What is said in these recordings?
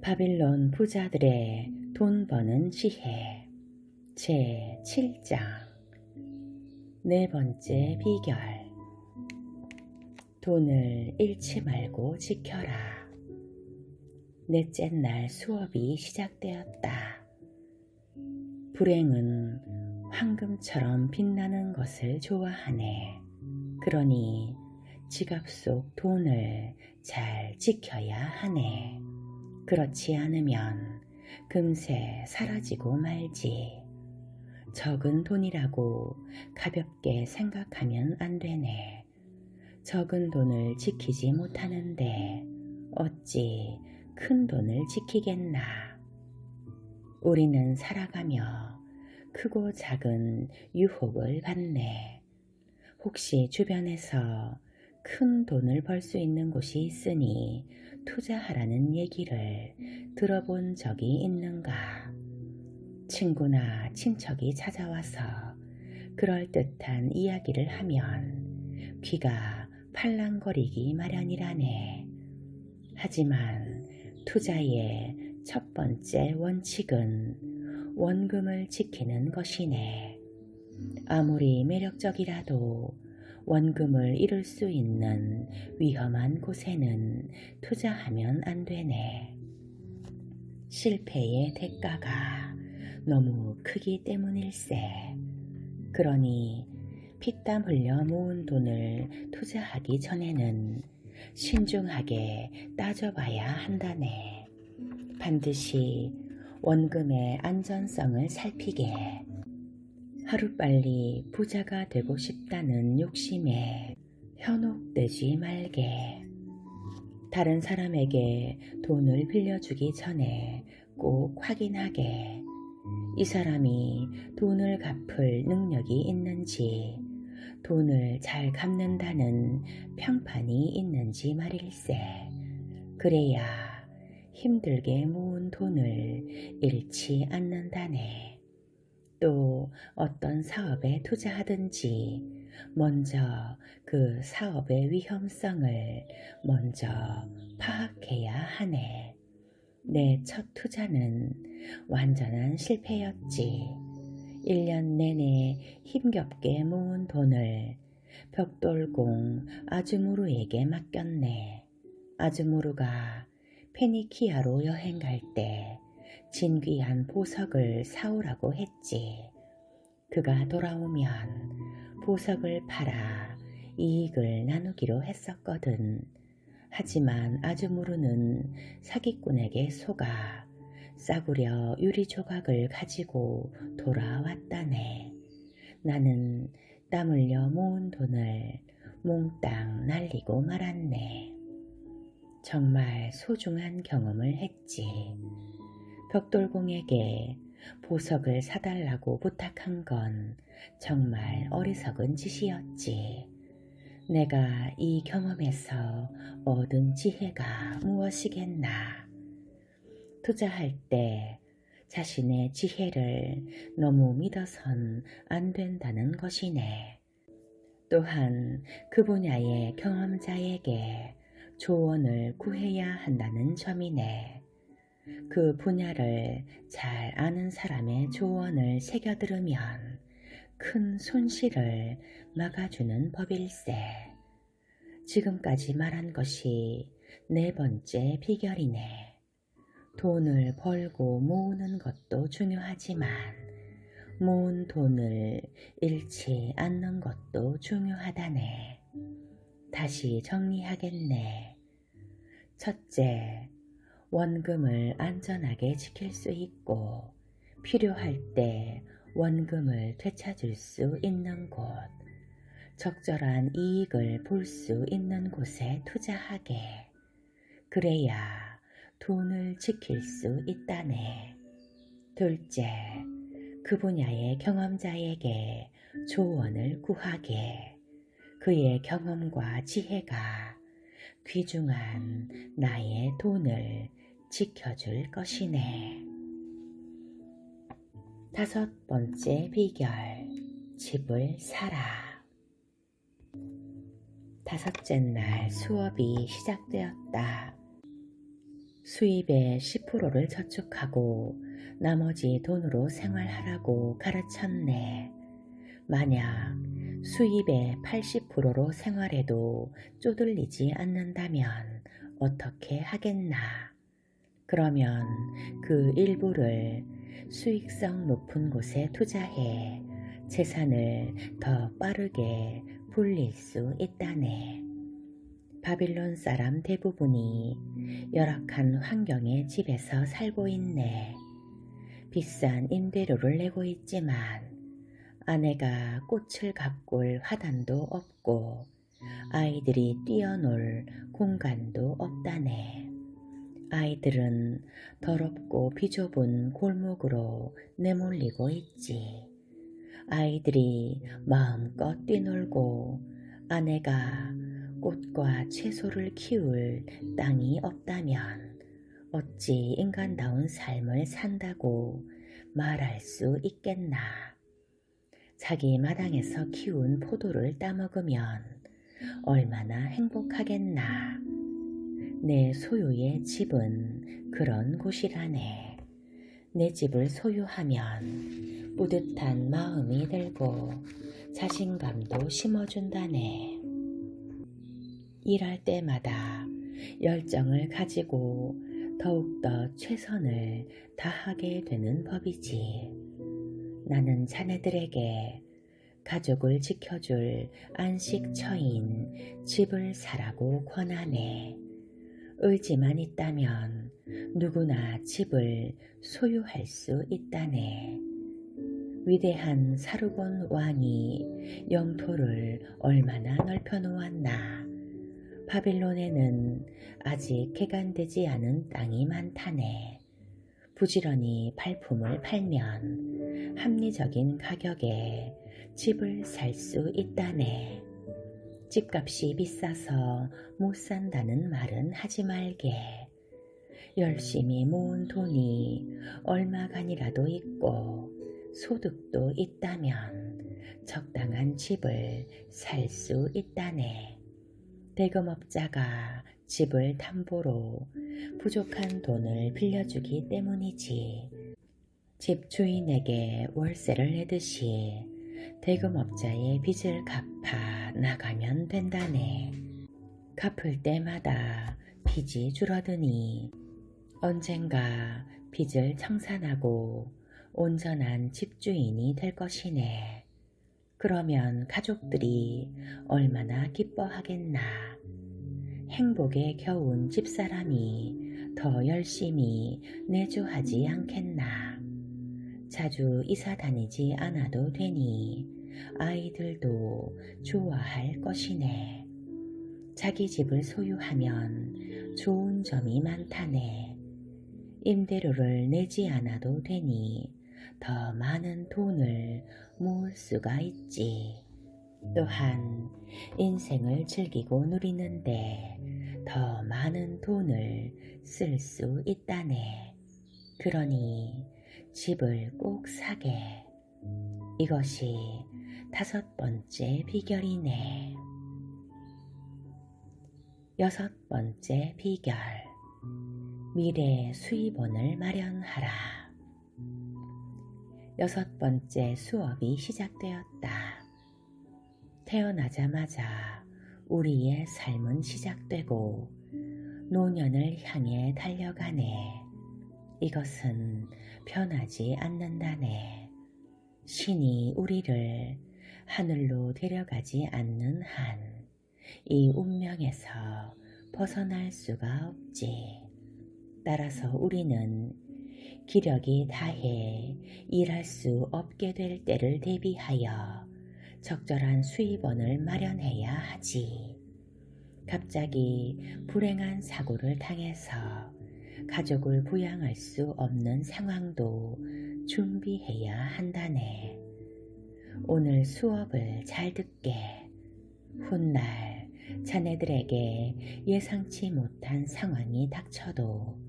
바빌론 부자들의 돈 버는 지혜 제7장 네 번째 비결. 돈을 잃지 말고 지켜라. 넷째 날 수업이 시작되었다. 불행은 황금처럼 빛나는 것을 좋아하네. 그러니 지갑 속 돈을 잘 지켜야 하네. 그렇지 않으면 금세 사라지고 말지. 적은 돈이라고 가볍게 생각하면 안 되네. 적은 돈을 지키지 못하는데 어찌 큰 돈을 지키겠나. 우리는 살아가며 크고 작은 유혹을 받네. 혹시 주변에서 큰 돈을 벌 수 있는 곳이 있으니 투자하라는 얘기를 들어본 적이 있는가? 친구나 친척이 찾아와서 그럴듯한 이야기를 하면 귀가 팔랑거리기 마련이라네. 하지만 투자의 첫 번째 원칙은 원금을 지키는 것이네. 아무리 매력적이라도 원금을 잃을 수 있는 위험한 곳에는 투자하면 안 되네. 실패의 대가가 너무 크기 때문일세. 그러니 피땀 흘려 모은 돈을 투자하기 전에는 신중하게 따져봐야 한다네. 반드시 원금의 안전성을 살피게. 하루빨리 부자가 되고 싶다는 욕심에 현혹되지 말게. 다른 사람에게 돈을 빌려주기 전에 꼭 확인하게. 이 사람이 돈을 갚을 능력이 있는지, 돈을 잘 갚는다는 평판이 있는지 말일세. 그래야 힘들게 모은 돈을 잃지 않는다네. 또 어떤 사업에 투자하든지 먼저 그 사업의 위험성을 먼저 파악해야 하네. 내 첫 투자는 완전한 실패였지. 1년 내내 힘겹게 모은 돈을 벽돌공 아주무르에게 맡겼네. 아주무르가 페니키아로 여행 갈 때 진귀한 보석을 사오라고 했지. 그가 돌아오면 보석을 팔아 이익을 나누기로 했었거든. 하지만 아주무르는 사기꾼에게 속아 싸구려 유리 조각을 가지고 돌아왔다네. 나는 땀 흘려 모은 돈을 몽땅 날리고 말았네. 정말 소중한 경험을 했지. 벽돌공에게 보석을 사달라고 부탁한 건 정말 어리석은 짓이었지. 내가 이 경험에서 얻은 지혜가 무엇이겠나. 투자할 때 자신의 지혜를 너무 믿어선 안 된다는 것이네. 또한 그 분야의 경험자에게 조언을 구해야 한다는 점이네. 그 분야를 잘 아는 사람의 조언을 새겨 들으면 큰 손실을 막아주는 법일세. 지금까지 말한 것이 네 번째 비결이네. 돈을 벌고 모으는 것도 중요하지만 모은 돈을 잃지 않는 것도 중요하다네. 다시 정리하겠네. 첫째, 원금을 안전하게 지킬 수 있고 필요할 때 원금을 되찾을 수 있는 곳, 적절한 이익을 볼 수 있는 곳에 투자하게. 그래야 돈을 지킬 수 있다네. 둘째, 그 분야의 경험자에게 조언을 구하게. 그의 경험과 지혜가 귀중한 나의 돈을 지켜줄 것이네. 다섯 번째 비결. 집을 사라. 다섯째 날 수업이 시작되었다. 수입의 10%를 저축하고 나머지 돈으로 생활하라고 가르쳤네. 만약 수입의 80%로 생활해도 쪼들리지 않는다면 어떻게 하겠나? 그러면 그 일부를 수익성 높은 곳에 투자해 재산을 더 빠르게 불릴 수 있다네. 바빌론 사람 대부분이 열악한 환경의 집에서 살고 있네. 비싼 임대료를 내고 있지만 아내가 꽃을 가꿀 화단도 없고 아이들이 뛰어놀 공간도 없다네. 아이들은 더럽고 비좁은 골목으로 내몰리고 있지. 아이들이 마음껏 뛰놀고 아내가 꽃과 채소를 키울 땅이 없다면 어찌 인간다운 삶을 산다고 말할 수 있겠나. 자기 마당에서 키운 포도를 따먹으면 얼마나 행복하겠나. 내 소유의 집은 그런 곳이라네. 내 집을 소유하면 뿌듯한 마음이 들고 자신감도 심어준다네. 일할 때마다 열정을 가지고 더욱더 최선을 다하게 되는 법이지. 나는 자네들에게 가족을 지켜줄 안식처인 집을 사라고 권하네. 의지만 있다면 누구나 집을 소유할 수 있다네. 위대한 사르곤 왕이 영토를 얼마나 넓혀 놓았나. 바빌론에는 아직 개간되지 않은 땅이 많다네. 부지런히 발품을 팔면 합리적인 가격에 집을 살 수 있다네. 집값이 비싸서 못 산다는 말은 하지 말게. 열심히 모은 돈이 얼마간이라도 있고 소득도 있다면 적당한 집을 살 수 있다네. 대금업자가 집을 담보로 부족한 돈을 빌려주기 때문이지. 집주인에게 월세를 내듯이 대금업자의 빚을 갚아 나가면 된다네. 갚을 때마다 빚이 줄어드니 언젠가 빚을 청산하고 온전한 집주인이 될 것이네. 그러면 가족들이 얼마나 기뻐하겠나. 행복에 겨운 집사람이 더 열심히 내조하지 않겠나. 자주 이사 다니지 않아도 되니 아이들도 좋아할 것이네. 자기 집을 소유하면 좋은 점이 많다네. 임대료를 내지 않아도 되니 더 많은 돈을 모을 수가 있지. 또한 인생을 즐기고 누리는데 더 많은 돈을 쓸 수 있다네. 그러니 집을 꼭 사게. 이것이 5번째 비결이네. 6번째 비결. 미래 수입원을 마련하라. 6번째 수업이 시작되었다. 태어나자마자 우리의 삶은 시작되고 노년을 향해 달려가네. 이것은 변하지 않는다네. 신이 우리를 하늘로 데려가지 않는 한 이 운명에서 벗어날 수가 없지. 따라서 우리는 기력이 다해 일할 수 없게 될 때를 대비하여 적절한 수입원을 마련해야 하지. 갑자기 불행한 사고를 당해서 가족을 부양할 수 없는 상황도 준비해야 한다네. 오늘 수업을 잘 듣게. 훗날 자네들에게 예상치 못한 상황이 닥쳐도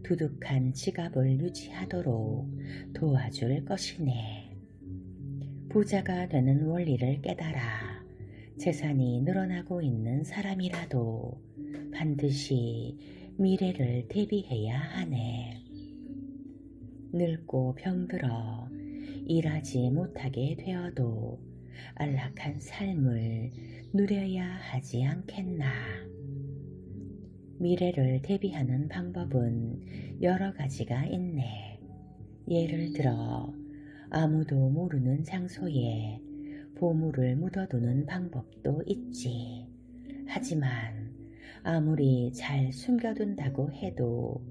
두둑한 지갑을 유지하도록 도와줄 것이네. 부자가 되는 원리를 깨달아 재산이 늘어나고 있는 사람이라도 반드시 미래를 대비해야 하네. 늙고 병들어 일하지 못하게 되어도 안락한 삶을 누려야 하지 않겠나. 미래를 대비하는 방법은 여러 가지가 있네. 예를 들어 아무도 모르는 장소에 보물을 묻어두는 방법도 있지. 하지만 아무리 잘 숨겨둔다고 해도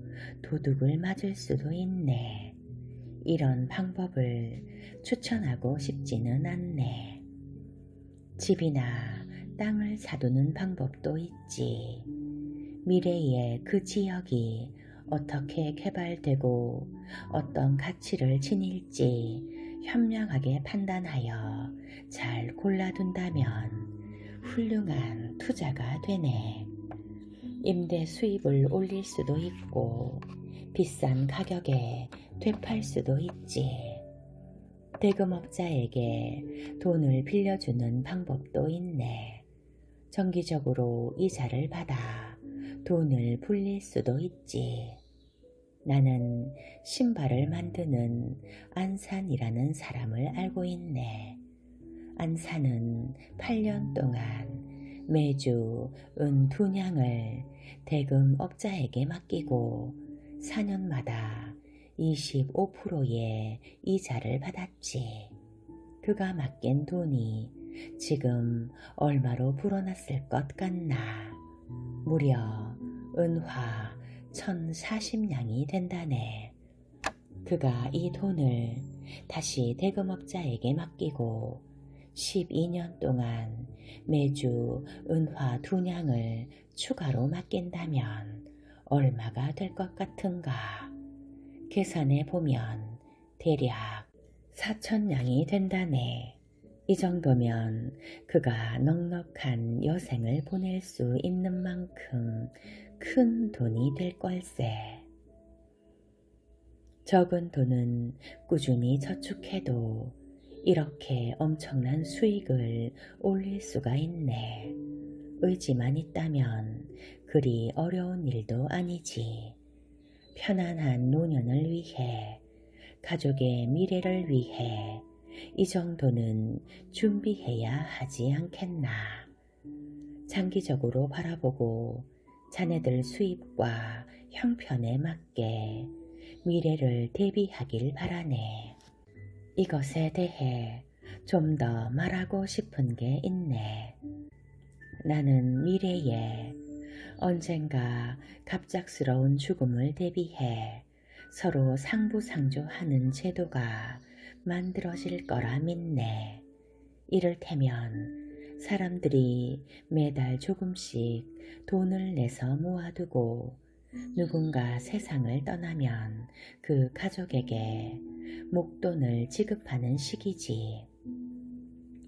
도둑을 맞을 수도 있네. 이런 방법을 추천하고 싶지는 않네. 집이나 땅을 사두는 방법도 있지. 미래에 그 지역이 어떻게 개발되고 어떤 가치를 지닐지 현명하게 판단하여 잘 골라둔다면 훌륭한 투자가 되네. 임대 수입을 올릴 수도 있고 비싼 가격에 되팔 수도 있지. 대금업자에게 돈을 빌려주는 방법도 있네. 정기적으로 이자를 받아 돈을 불릴 수도 있지. 나는 신발을 만드는 안산이라는 사람을 알고 있네. 안산은 8년 동안 매주 은 2냥을 대금업자에게 맡기고 4년마다 25%의 이자를 받았지. 그가 맡긴 돈이 지금 얼마로 불어났을 것 같나. 무려 은화 1040냥이 된다네. 그가 이 돈을 다시 대금업자에게 맡기고 12년 동안 매주 은화 2냥을 추가로 맡긴다면 얼마가 될 것 같은가. 계산해 보면 대략 4,000냥이 된다네. 이 정도면 그가 넉넉한 여생을 보낼 수 있는 만큼 큰 돈이 될 걸세. 적은 돈은 꾸준히 저축해도 이렇게 엄청난 수익을 올릴 수가 있네. 의지만 있다면 그리 어려운 일도 아니지. 편안한 노년을 위해, 가족의 미래를 위해 이 정도는 준비해야 하지 않겠나. 장기적으로 바라보고 자네들 수입과 형편에 맞게 미래를 대비하길 바라네. 이것에 대해 좀 더 말하고 싶은 게 있네. 나는 미래에 언젠가 갑작스러운 죽음을 대비해 서로 상부상조하는 제도가 만들어질 거라 믿네. 이를테면 사람들이 매달 조금씩 돈을 내서 모아두고 누군가 세상을 떠나면 그 가족에게 목돈을 지급하는 식이지.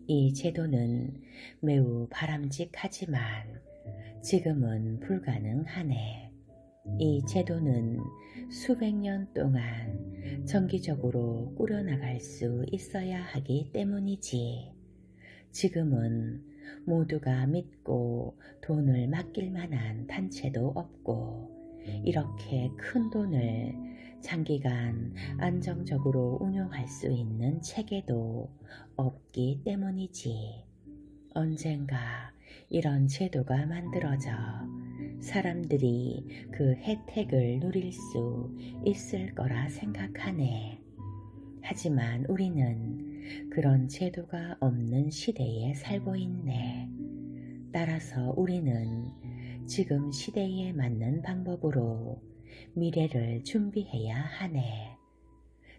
이 제도는 매우 바람직하지만 지금은 불가능하네. 이 제도는 수백 년 동안 정기적으로 꾸려나갈 수 있어야 하기 때문이지. 지금은 모두가 믿고 돈을 맡길 만한 단체도 없고 이렇게 큰 돈을 장기간 안정적으로 운용할 수 있는 체계도 없기 때문이지. 언젠가 이런 제도가 만들어져 사람들이 그 혜택을 누릴 수 있을 거라 생각하네. 하지만 우리는 그런 제도가 없는 시대에 살고 있네. 따라서 우리는 지금 시대에 맞는 방법으로 미래를 준비해야 하네.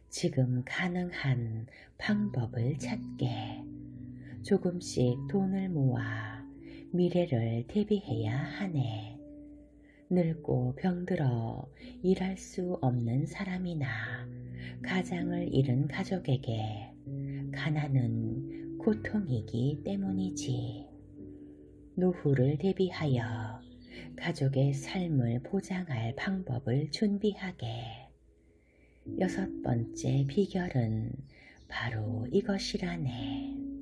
지금 가능한 방법을 찾게 조금씩 돈을 모아 미래를 대비해야 하네. 늙고 병들어 일할 수 없는 사람이나 가장을 잃은 가족에게 가난은 고통이기 때문이지. 노후를 대비하여 가족의 삶을 보장할 방법을 준비하게. 6번째 비결은 바로 이것이라네.